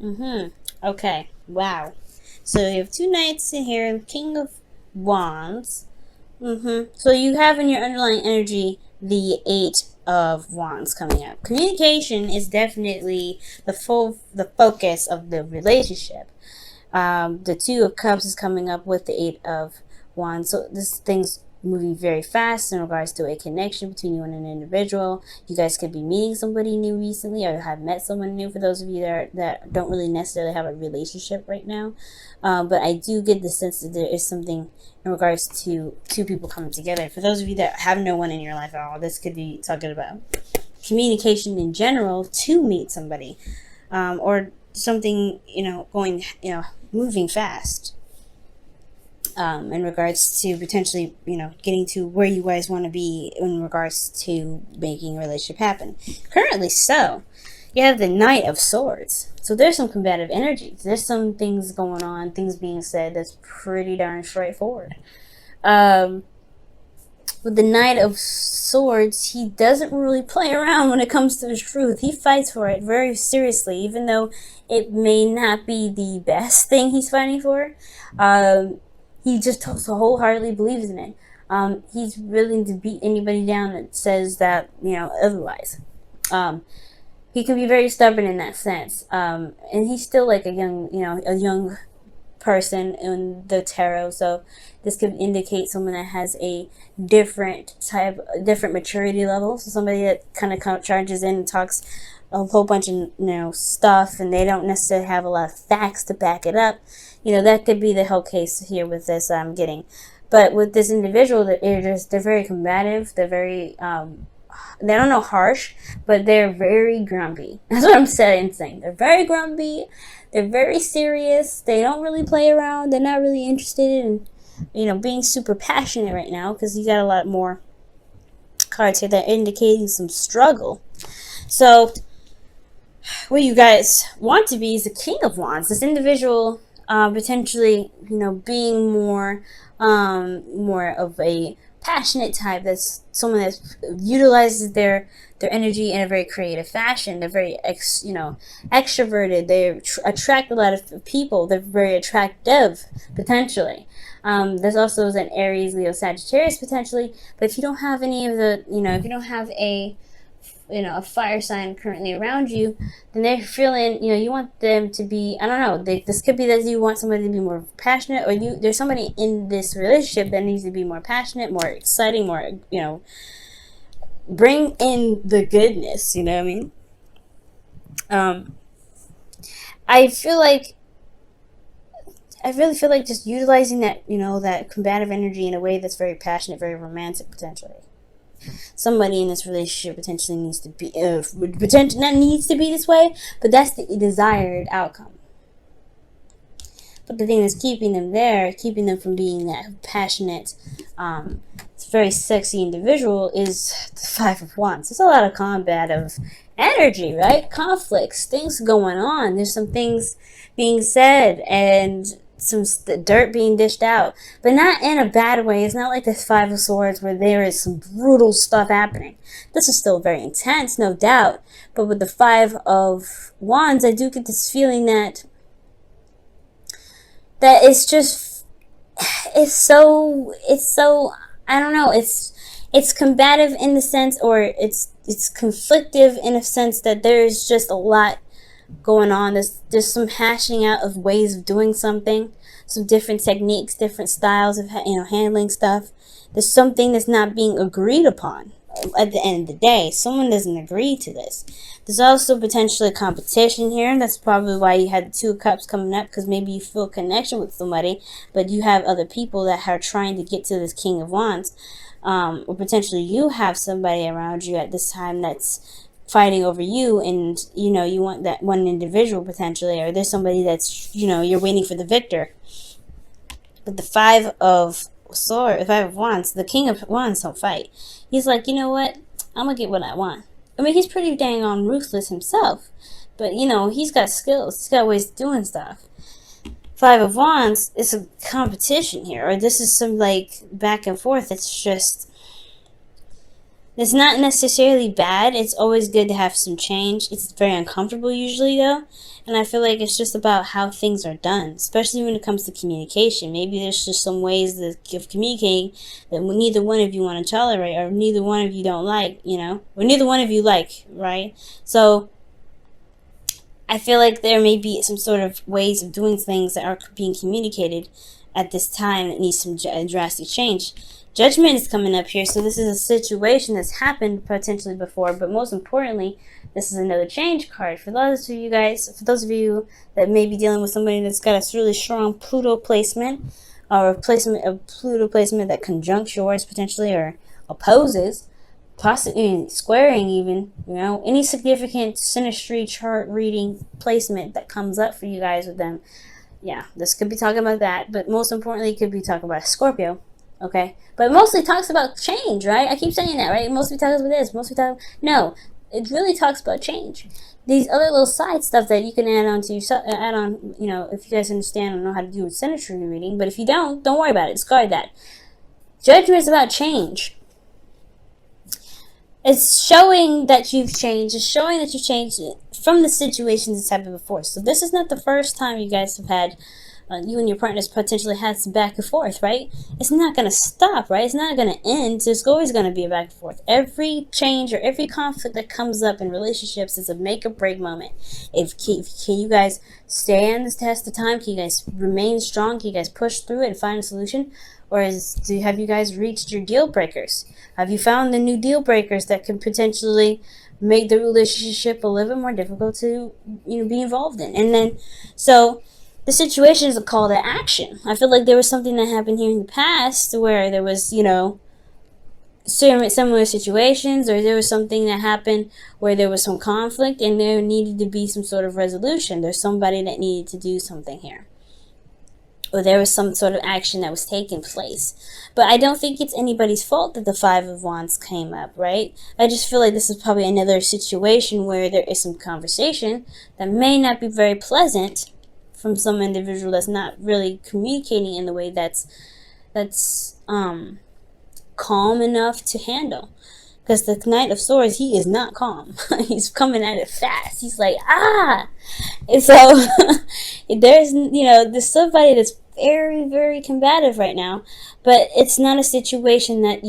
Okay. Wow. So you have two knights in here, King of Wands. So you have in your underlying energy the Eight of Wands coming up. Communication is definitely the focus of the relationship. The Two of Cups is coming up with the Eight of Wands. So this thing's moving very fast in regards to a connection between you and an individual. You guys could be meeting somebody new recently, or have met someone new, for those of you that don't really necessarily have a relationship right now. But I do get the sense that there is something in regards to two people coming together. For those of you that have no one in your life at all, this could be talking about communication in general to meet somebody, or something, going, moving fast, in regards to potentially, getting to where you guys want to be in regards to making a relationship happen. Currently, so you have the Knight of Swords. So there's some combative energy. There's some things going on, things being said that's pretty darn straightforward. With the Knight of Swords, he doesn't really play around when it comes to his truth. He fights for it very seriously, even though it may not be the best thing he's fighting for. He just wholeheartedly believes in it. He's willing to beat anybody down that says that, otherwise. He can be very stubborn in that sense. And he's still like a young person in the tarot, so this could indicate someone that has a different maturity level. So somebody that kind of charges in and talks a whole bunch of stuff, and they don't necessarily have a lot of facts to back it up. That could be the whole case here with this I'm getting. But with this individual, they're very combative. They're very they don't know harsh, but they're very grumpy. That's what I'm saying. They're very grumpy. They're very serious. They don't really play around. They're not really interested in, being super passionate right now, because you got a lot more cards here that are indicating some struggle. So, what you guys want to be is the King of Wands. This individual, potentially, being more of a passionate type. That's someone that utilizes their energy in a very creative fashion. They're very extroverted. They attract a lot of people. They're very attractive, potentially. There's also an Aries, Leo, Sagittarius potentially. But if you don't have any of the, if you don't have a fire sign currently around you, then they're feeling, you want them to be, I don't know, this could be that you want somebody to be more passionate, or there's somebody in this relationship that needs to be more passionate, more exciting, more, bring in the goodness, you know what I mean? I really feel like just utilizing that, that combative energy in a way that's very passionate, very romantic, potentially. Somebody in this relationship potentially needs to be not needs to be this way, but that's the desired outcome. But the thing that's keeping them from being that passionate, very sexy individual, is the Five of Wands. There's a lot of combative energy, right? Conflicts, things going on. There's some things being said, and some dirt being dished out, but not in a bad way. It's not like this Five of Swords where there is some brutal stuff happening. This is still very intense, no doubt, but with the Five of Wands, I do get this feeling that it's so I don't know, it's combative in the sense, or it's conflictive in a sense that there's just a lot going on. There's some hashing out of ways of doing something, some different techniques, different styles of handling stuff. There's something that's not being agreed upon. At the end of the day, someone doesn't agree to this. There's also potentially a competition here, and that's probably why you had the Two of Cups coming up, because maybe you feel a connection with somebody, but you have other people that are trying to get to this King of Wands, or potentially you have somebody around you at this time that's fighting over you, and you want that one individual potentially, or there's somebody that's you're waiting for the victor. But the Five of Wands, the King of Wands don't fight. He's like, you know what, I'm gonna get what I want. I mean, he's pretty dang on ruthless himself, but he's got skills, he's got ways of doing stuff. Five of Wands is a competition here, or this is some like back and forth. It's just It's not necessarily bad. It's always good to have some change. It's very uncomfortable usually though. And I feel like it's just about how things are done, especially when it comes to communication. Maybe there's just some ways of communicating that neither one of you want to tolerate, or neither one of you don't like, or neither one of you like, right? So I feel like there may be some sort of ways of doing things that are being communicated at this time that needs some drastic change. Judgment is coming up here, so this is a situation that's happened potentially before, but most importantly, this is another change card. For those of you that may be dealing with somebody that's got a really strong Pluto placement, or a Pluto placement that conjuncts yours potentially, or opposes, possibly squaring even, any significant synastry chart reading placement that comes up for you guys with them. Yeah, this could be talking about that, but most importantly, it could be talking about Scorpio. Okay, but it mostly talks about change, right? I keep saying that, right? It mostly talks about this. No, it really talks about change. These other little side stuff that you can add on to yourself, if you guys understand and know how to do a synastry reading. But if you don't worry about it. Discard that. Judgment is about change. It's showing that you've changed. It's showing that you've changed from the situations that's happened before. So this is not the first time you guys have had, you and your partners potentially had some back and forth, right? It's not going to stop, right? It's not going to end. There's always going to be a back and forth. Every change or every conflict that comes up in relationships is a make or break moment. Can you guys stand this test of time? Can you guys remain strong? Can you guys push through it and find a solution? Or have you guys reached your deal breakers? Have you found the new deal breakers that can potentially make the relationship a little bit more difficult to be involved in? And then, so the situation is a call to action. I feel like there was something that happened here in the past where there was, similar situations, or there was something that happened where there was some conflict and there needed to be some sort of resolution. There's somebody that needed to do something here, or there was some sort of action that was taking place. But I don't think it's anybody's fault that the Five of Wands came up, right? I just feel like this is probably another situation where there is some conversation that may not be very pleasant from some individual that's not really communicating in the way that's calm enough to handle. Because the Knight of Swords, he is not calm. He's coming at it fast. He's like, And so there's somebody that's very, very combative right now. But it's not a situation that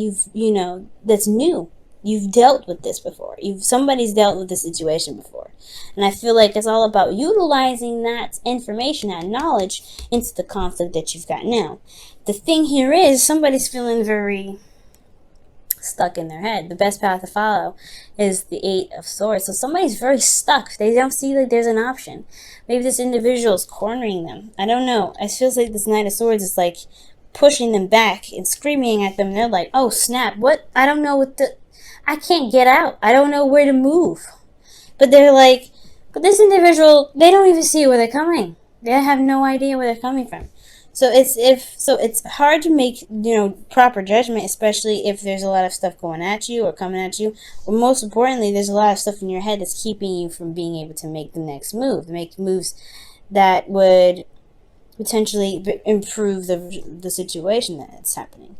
that's new. You've dealt with this before. Somebody's dealt with this situation before. And I feel like it's all about utilizing that information, that knowledge, into the conflict that you've got now. The thing here is, somebody's feeling very stuck in their head. The best path to follow is the Eight of Swords. So somebody's very stuck. They don't see like there's an option. Maybe this individual is cornering them. I don't know. It feels like this Knight of Swords is like pushing them back and screaming at them. They're like, oh snap, what? I don't know I can't get out. I don't know where to move. But they're like, but this individual, they don't even see where they're coming. They have no idea where they're coming from. So it's hard to make, proper judgment, especially if there's a lot of stuff going at you or coming at you. Or most importantly, there's a lot of stuff in your head that's keeping you from being able to make the next move, make moves that would potentially improve the situation that's happening.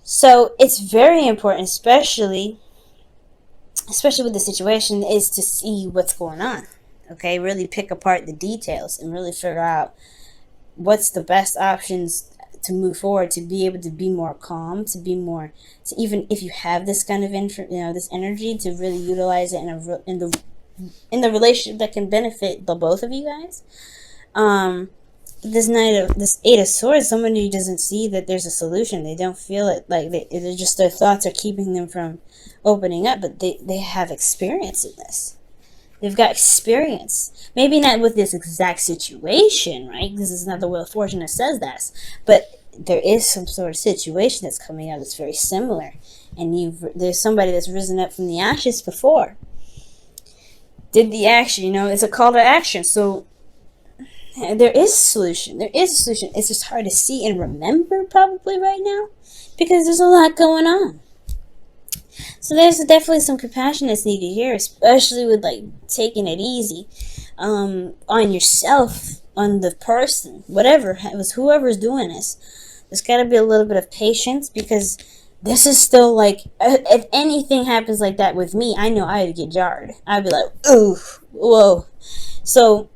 So it's very important, especially with the situation, is to see what's going on. Okay, really pick apart the details and really figure out what's the best options to move forward, to be able to be more calm, to even if you have this kind of this energy, to really utilize it in the relationship that can benefit the both of you guys. This Eight of Swords, somebody doesn't see that there's a solution. They don't feel it, like they're just, their thoughts are keeping them from opening up, but they have experience in this. They've got experience. Maybe not with this exact situation, right? This is not the Wheel of Fortune that says that. But there is some sort of situation that's coming out that's very similar. And there's somebody that's risen up from the ashes before. Did the action, it's a call to action. So there is a solution. There is a solution. It's just hard to see and remember probably right now, because there's a lot going on. So there's definitely some compassion that's needed here, especially with taking it easy on yourself, on the person, whoever's doing this. There's got to be a little bit of patience, because this is still like, if anything happens like that with me, I know I'd get jarred. I'd be like, ooh, whoa. So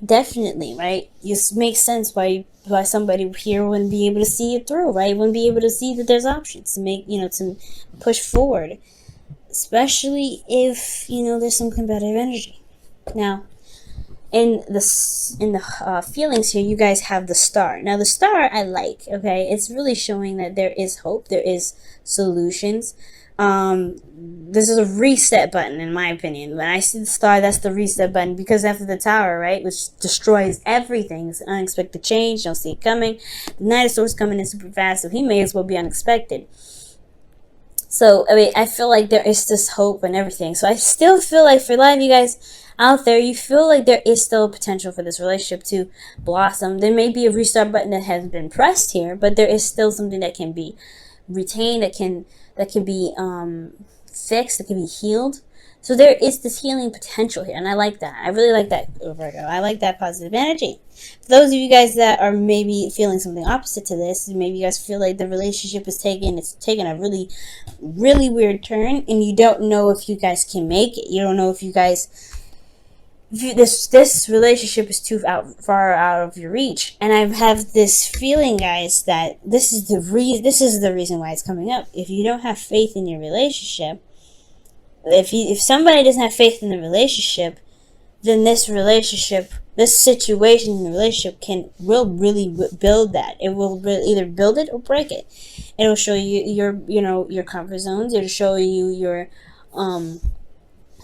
definitely, right? It makes sense why somebody here wouldn't be able to see it through, right? Wouldn't be able to see that there's options to make, to push forward, especially if there's some competitive energy. Now, in the feelings here, you guys have the star. Now the star I like. Okay, it's really showing that there is hope, there is solutions. This is a reset button in my opinion. When I see the star, that's the reset button, because after the tower, right, which destroys everything, it's an unexpected change, you don't see it coming. The Knight of Swords coming in super fast, so he may as well be unexpected. So, I mean, I feel like there is this hope and everything. So I still feel like, for a lot of you guys out there, you feel like there is still a potential for this relationship to blossom. There may be a restart button that has been pressed here, but there is still something that can be retained, that can be fixed, that can be healed. So there is this healing potential here, and I like that. I really like that, Virgo. I like that positive energy. For those of you guys that are maybe feeling something opposite to this, maybe you guys feel like the relationship is taking a really, really weird turn, and you don't know if you guys can make it. You don't know if you guys, this relationship is too far out of your reach. And I have this feeling, guys, that this is the reason why it's coming up. If you don't have faith in your relationship, if somebody doesn't have faith in the relationship, then this situation in the relationship will really build that. It will either build it or break it. It'll show you your comfort zones. It'll show you your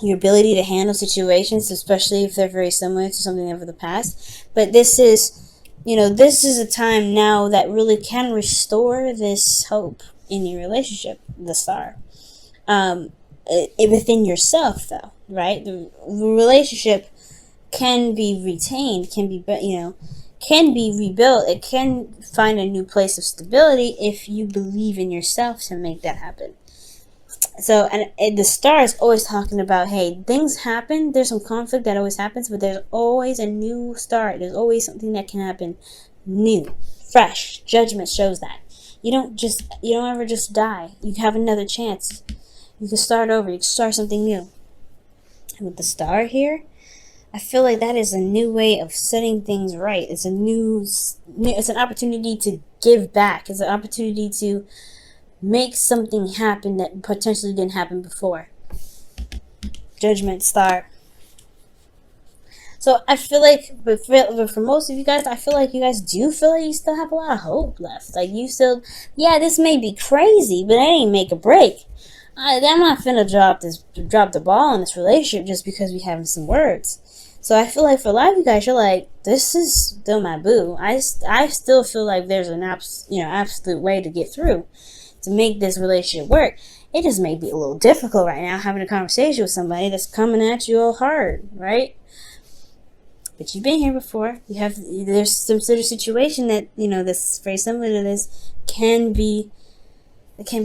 ability to handle situations, especially if they're very similar to something of the past. But this is a time now that really can restore this hope in your relationship, the star. Within yourself, though, right? The relationship can be retained, can be rebuilt. It can find a new place of stability if you believe in yourself to make that happen. So, and the star is always talking about, hey, things happen. There's some conflict that always happens, but there's always a new start. There's always something that can happen new, fresh. Judgment shows that. You don't ever just die. You have another chance. You can start over. You can start something new. And with the star here, I feel like that is a new way of setting things right. It's it's an opportunity to give back. It's an opportunity to make something happen that potentially didn't happen before. Judgment, star. So I feel like, but for most of you guys, I feel like you guys do feel like you still have a lot of hope left. Like you still, yeah, this may be crazy, but it ain't make a break. I'm not finna drop the ball in this relationship just because we having some words. So I feel like for a lot of you guys, you're like, this is still my boo. I still feel like there's an absolute way to get through, to make this relationship work. It just may be a little difficult right now having a conversation with somebody that's coming at you all hard, right? But you've been here before. There's some sort of situation that that's very similar to this can be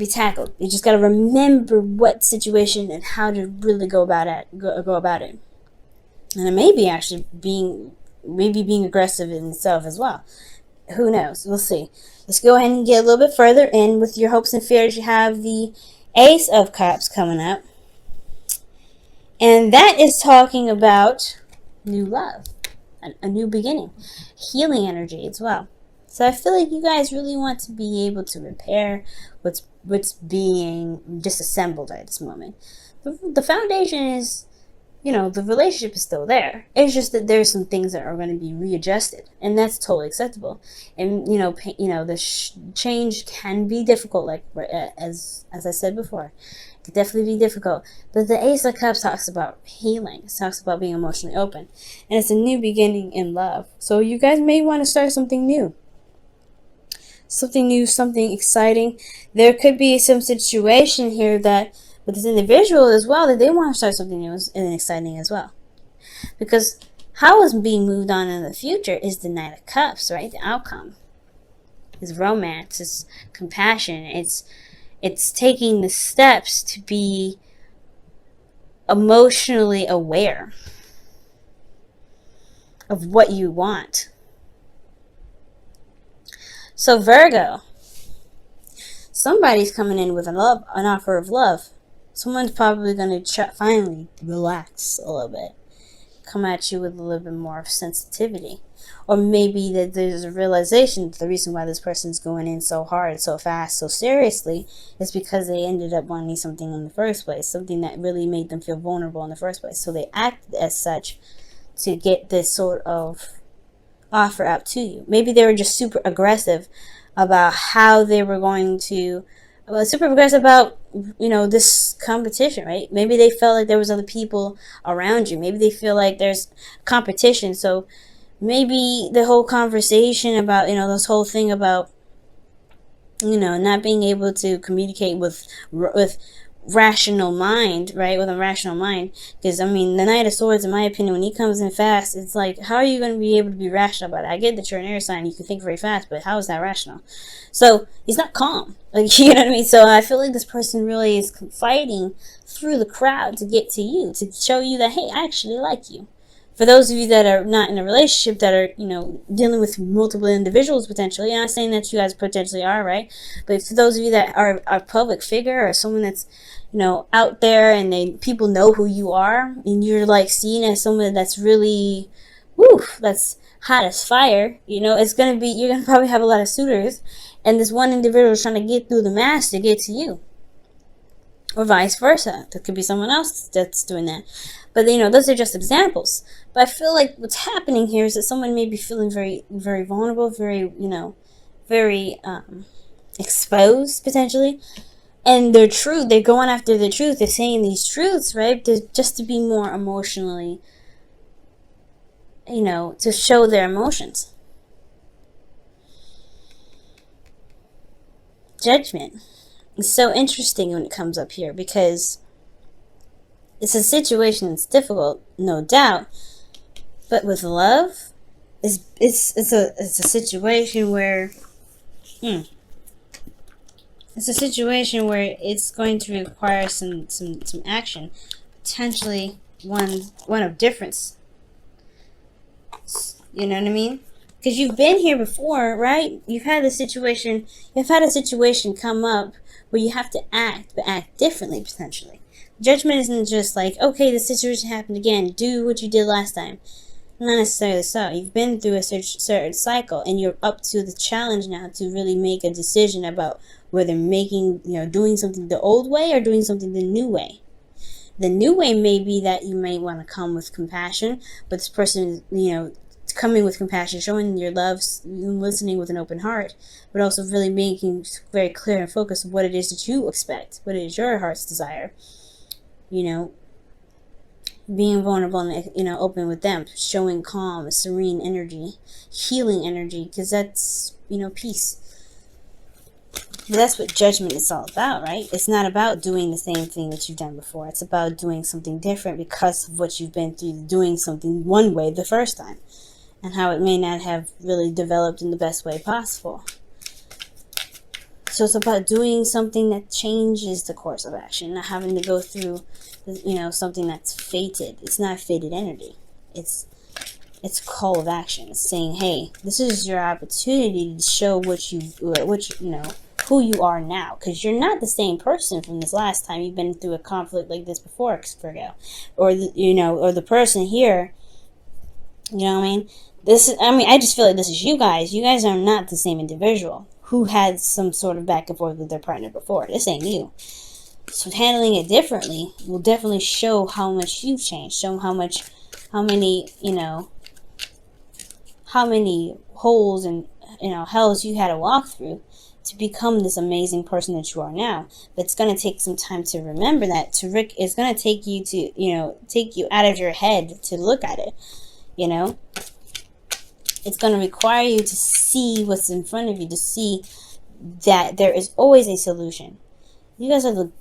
tackled. You just got to remember what situation and how to really go about it. And it may be actually being aggressive in itself as well. Who knows? We'll see. Let's go ahead and get a little bit further in with your hopes and fears. You have the Ace of Cups coming up. And that is talking about new love, a new beginning, healing energy as well. So I feel like you guys really want to be able to repair what's being disassembled at this moment. The foundation is, the relationship is still there. It's just that there's some things that are going to be readjusted, and that's totally acceptable. And the change can be difficult, like as I said before. It can definitely be difficult. But the Ace of Cups talks about healing. It talks about being emotionally open, and it's a new beginning in love. So you guys may want to start something new. Something new, something exciting. There could be some situation here that with this individual as well, that they want to start something new and exciting as well. Because how is being moved on in the future is the Knight of Cups, right? The outcome is romance, it's compassion, it's taking the steps to be emotionally aware of what you want. So Virgo, somebody's coming in with an offer of love. Someone's probably going to finally relax a little bit, come at you with a little bit more of sensitivity. Or maybe that there's a realization that the reason why this person's going in so hard, so fast, so seriously is because they ended up wanting something in the first place, something that really made them feel vulnerable in the first place. So they acted as such to get this sort of offer out to you. Maybe they were just super aggressive about how they were going to, super aggressive about, this competition, right? Maybe they felt like there was other people around you. Maybe they feel like there's competition. So maybe the whole conversation about, this whole thing about, not being able to communicate with rational mind, right? With a rational mind. Because, the Knight of Swords, in my opinion, when he comes in fast, it's like, how are you going to be able to be rational about it? I get that you're an air sign, you can think very fast, but how is that rational? So, he's not calm. Like, you know what I mean? So, I feel like this person really is fighting through the crowd to get to you, to show you that, hey, I actually like you. For those of you that are not in a relationship, that are, dealing with multiple individuals potentially, I'm not saying that you guys potentially are, right? But for those of you that are a public figure or someone that's, out there and people know who you are, and you're like seen as someone that's really, that's hot as fire, it's going to be, you're going to probably have a lot of suitors, and this one individual is trying to get through the mass to get to you. Or vice versa. There could be someone else that's doing that. But, those are just examples. But I feel like what's happening here is that someone may be feeling very, very vulnerable, very, very exposed, potentially. And they're going after the truth. They're saying these truths, right? Just to be more emotionally, to show their emotions. Judgment. It's so interesting when it comes up here because it's a situation that's difficult, no doubt. But with love, it's a situation where it's a situation where it's going to require some action, potentially one of difference. You know what I mean? Because you've been here before, right? You've had a situation come up where you have to act, but act differently potentially. Judgment isn't just like, okay, the situation happened again, do what you did last time. Not necessarily so. You've been through a certain cycle, and you're up to the challenge now to really make a decision about whether doing something the old way or doing something the new way. The new way may be that you may want to come with compassion, but this person, coming with compassion, showing your love, listening with an open heart, but also really making very clear and focused what it is that you expect, what is your heart's desire. Being vulnerable and, open with them, showing calm, serene energy, healing energy, because that's, peace. But that's what judgment is all about, right? It's not about doing the same thing that you've done before. It's about doing something different because of what you've been through, doing something one way the first time, and how it may not have really developed in the best way possible. So it's about doing something that changes the course of action, not having to go through, something that's fated. It's not fated energy. It's a call of action. It's saying, hey, this is your opportunity to show who you are now, because you're not the same person from this last time you've been through a conflict like this before, Virgo, or the person here. You know what I mean? I just feel like this is you guys. You guys are not the same individual who had some sort of back and forth with their partner before. This ain't you. So handling it differently will definitely show how much you've changed. Show how many holes and hells you had to walk through to become this amazing person that you are now. But it's going to take some time to remember that. It's going to take you to, take you out of your head to look at it. It's going to require you to see what's in front of you, to see that there is always a solution. You guys are the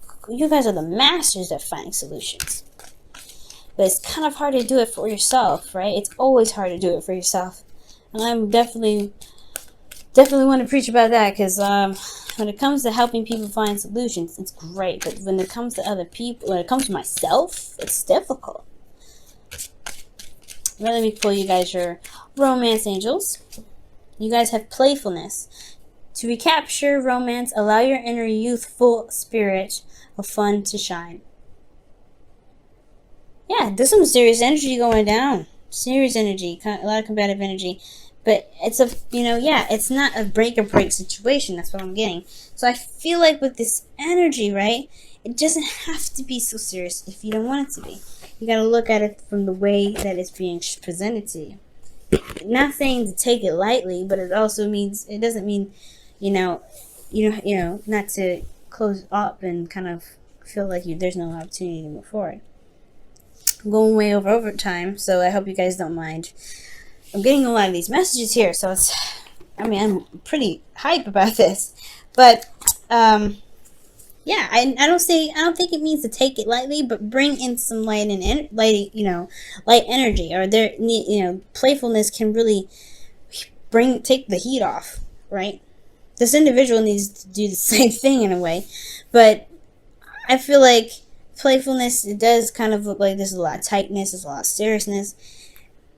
masters at finding solutions. But it's kind of hard to do it for yourself, right? It's always hard to do it for yourself. And I'm definitely want to preach about that, because when it comes to helping people find solutions, it's great. But when it comes to other people, when it comes to myself, it's difficult. Let me pull you guys your romance angels. You guys have playfulness. To recapture romance, allow your inner youthful spirit of fun to shine. Yeah, there's some serious energy going down. Serious energy, a lot of combative energy. But it's it's not a break or break situation. That's what I'm getting. So I feel like with this energy, right, it doesn't have to be so serious if you don't want it to be. You got to look at it from the way that it's being presented to you. Not saying to take it lightly, but it also means, it doesn't mean, not to close up and kind of feel like there's no opportunity to move forward. I'm going way over time, so I hope you guys don't mind. I'm getting a lot of these messages here, so I'm pretty hype about this. But yeah, I don't think it means to take it lightly, but bring in some light energy, or playfulness can really take the heat off, right? This individual needs to do the same thing in a way, but I feel like playfulness, it does kind of look like there's a lot of tightness, there's a lot of seriousness.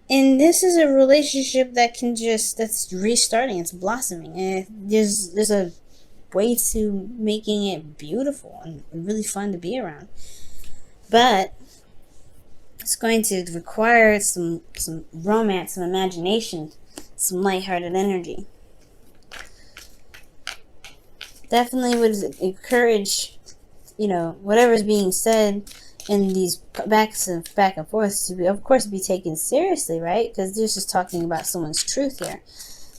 And this is a relationship that's restarting, it's blossoming. And there's a way to making it beautiful and really fun to be around. But it's going to require some romance, some imagination, some lighthearted energy. Definitely would encourage, whatever's being said in these back and forth to be, of course, be taken seriously, right? Because this is talking about someone's truth here.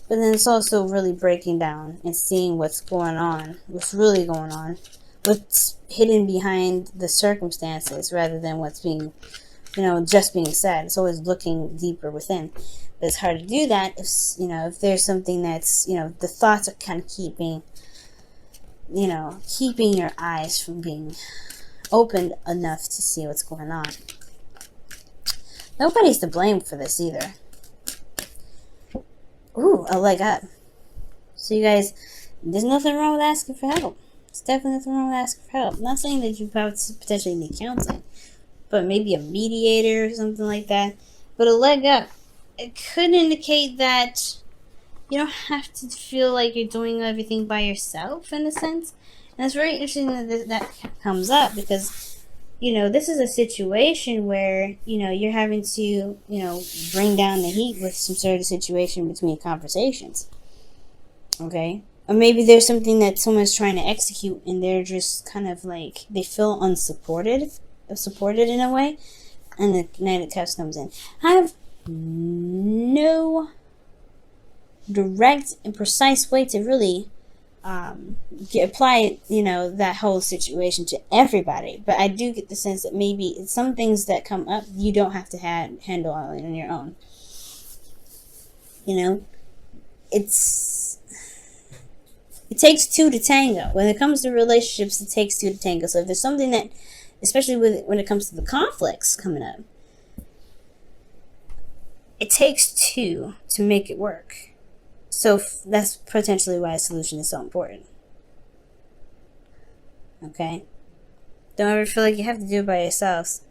But then it's also really breaking down and seeing what's going on, what's really going on, what's hidden behind the circumstances rather than what's being, just being said. It's always looking deeper within. But it's hard to do that if there's something that's, the thoughts are kind of keeping your eyes from being opened enough to see what's going on. Nobody's to blame for this either. Ooh, a leg up. So you guys, there's nothing wrong with asking for help. There's definitely nothing wrong with asking for help. I'm not saying that you potentially need counseling, but maybe a mediator or something like that. But a leg up, it could indicate that you don't have to feel like you're doing everything by yourself, in a sense. And it's very interesting that comes up because, this is a situation where, you're having to, bring down the heat with some sort of situation between conversations. Okay? Or maybe there's something that someone's trying to execute and they're just kind of like, they feel supported in a way. And the Knight of Cups comes in. I have no direct and precise way to really apply that whole situation to everybody, but I do get the sense that maybe some things that come up you don't have to handle on your own. It takes two to tango. When it comes to relationships, it takes two to tango. So if there's something that, especially when it comes to the conflicts coming up, it takes two to make it work. So that's potentially why a solution is so important. Okay? Don't ever feel like you have to do it by yourselves.